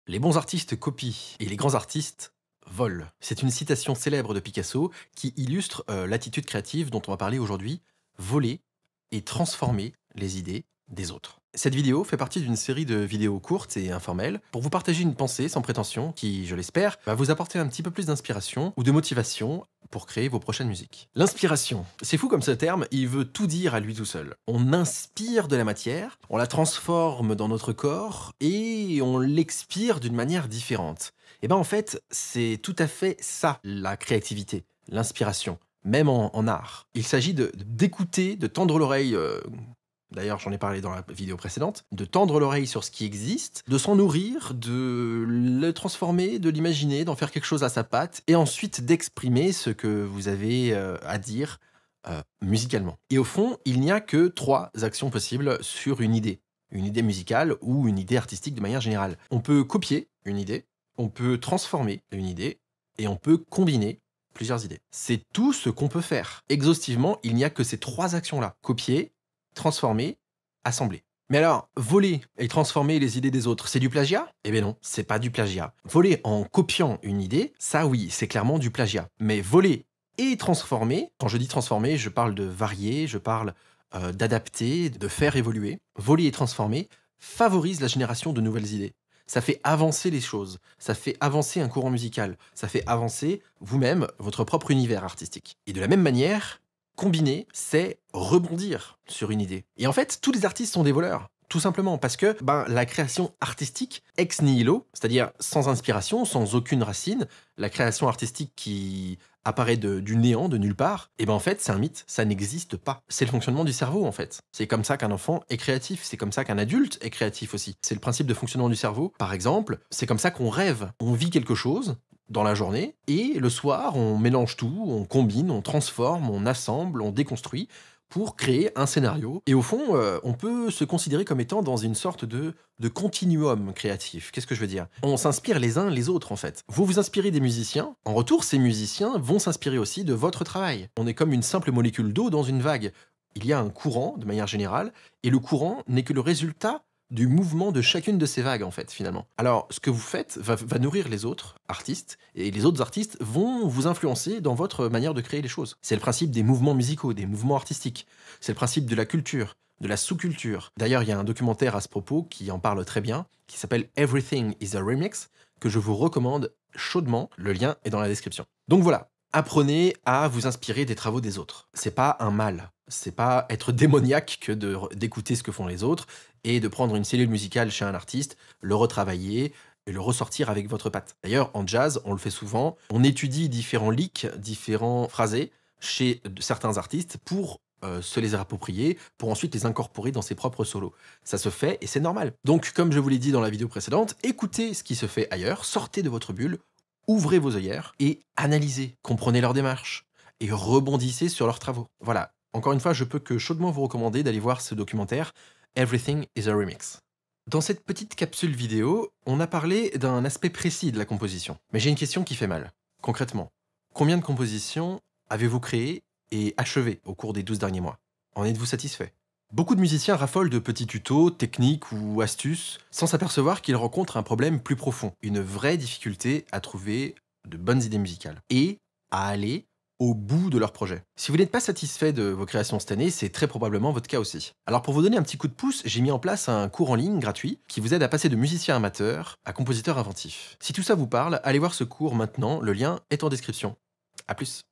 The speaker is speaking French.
Les bons artistes copient et les grands artistes volent. C'est une citation célèbre de Picasso qui illustre l'attitude créative dont on va parler aujourd'hui, voler et transformer les idées des autres. Cette vidéo fait partie d'une série de vidéos courtes et informelles pour vous partager une pensée sans prétention qui, je l'espère, va vous apporter un petit peu plus d'inspiration ou de motivation pour créer vos prochaines musiques. L'inspiration, c'est fou comme ce terme, il veut tout dire à lui tout seul. On inspire de la matière, on la transforme dans notre corps et on l'expire d'une manière différente. Et ben en fait, c'est tout à fait ça la créativité, l'inspiration, même en art. Il s'agit d'écouter, de tendre l'oreille. D'ailleurs, j'en ai parlé dans la vidéo précédente, de tendre l'oreille sur ce qui existe, de s'en nourrir, de le transformer, de l'imaginer, d'en faire quelque chose à sa patte, et ensuite d'exprimer ce que vous avez à dire musicalement. Et au fond, il n'y a que 3 actions possibles sur une idée musicale ou une idée artistique de manière générale. On peut copier une idée, on peut transformer une idée, et on peut combiner plusieurs idées. C'est tout ce qu'on peut faire. Exhaustivement, il n'y a que ces 3 actions-là. Copier, transformer, assembler. Mais alors, voler et transformer les idées des autres, c'est du plagiat? Eh bien non, c'est pas du plagiat. Voler en copiant une idée, ça oui, c'est clairement du plagiat. Mais voler et transformer, quand je dis transformer, je parle de varier, je parle d'adapter, de faire évoluer. Voler et transformer favorise la génération de nouvelles idées. Ça fait avancer les choses, ça fait avancer un courant musical, ça fait avancer vous-même votre propre univers artistique. Et de la même manière, combiner, c'est rebondir sur une idée. Et en fait, tous les artistes sont des voleurs. Tout simplement parce que la création artistique ex nihilo, c'est-à-dire sans inspiration, sans aucune racine, la création artistique qui apparaît du néant, de nulle part, et en fait c'est un mythe, ça n'existe pas. C'est le fonctionnement du cerveau en fait. C'est comme ça qu'un enfant est créatif, c'est comme ça qu'un adulte est créatif aussi. C'est le principe de fonctionnement du cerveau. Par exemple, c'est comme ça qu'on rêve. On vit quelque chose dans la journée, et le soir, on mélange tout, on combine, on transforme, on assemble, on déconstruit pour créer un scénario. Et au fond, on peut se considérer comme étant dans une sorte de continuum créatif. Qu'est-ce que je veux dire? On s'inspire les uns les autres, en fait. Vous vous inspirez des musiciens, en retour, ces musiciens vont s'inspirer aussi de votre travail. On est comme une simple molécule d'eau dans une vague. Il y a un courant, de manière générale, et le courant n'est que le résultat du mouvement de chacune de ces vagues, en fait, finalement. Alors, ce que vous faites va nourrir les autres artistes, et les autres artistes vont vous influencer dans votre manière de créer les choses. C'est le principe des mouvements musicaux, des mouvements artistiques. C'est le principe de la culture, de la sous-culture. D'ailleurs, il y a un documentaire à ce propos qui en parle très bien, qui s'appelle Everything is a Remix, que je vous recommande chaudement. Le lien est dans la description. Donc voilà, apprenez à vous inspirer des travaux des autres. C'est pas un mal. C'est pas être démoniaque que d'écouter ce que font les autres et de prendre une cellule musicale chez un artiste, le retravailler et le ressortir avec votre patte. D'ailleurs, en jazz, on le fait souvent. On étudie différents licks, différents phrasés chez certains artistes pour se les approprier, pour ensuite les incorporer dans ses propres solos. Ça se fait et c'est normal. Donc, comme je vous l'ai dit dans la vidéo précédente, écoutez ce qui se fait ailleurs, sortez de votre bulle, ouvrez vos œillères et analysez, comprenez leur démarche et rebondissez sur leurs travaux. Voilà. Encore une fois, je peux que chaudement vous recommander d'aller voir ce documentaire Everything is a Remix. Dans cette petite capsule vidéo, on a parlé d'un aspect précis de la composition. Mais j'ai une question qui fait mal. Concrètement, combien de compositions avez-vous créées et achevées au cours des 12 derniers mois? En êtes-vous satisfait? Beaucoup de musiciens raffolent de petits tutos, techniques ou astuces, sans s'apercevoir qu'ils rencontrent un problème plus profond, une vraie difficulté à trouver de bonnes idées musicales et à aller au bout de leur projet. Si vous n'êtes pas satisfait de vos créations cette année, c'est très probablement votre cas aussi. Alors pour vous donner un petit coup de pouce, j'ai mis en place un cours en ligne gratuit qui vous aide à passer de musicien amateur à compositeur inventif. Si tout ça vous parle, allez voir ce cours maintenant, le lien est en description. A plus.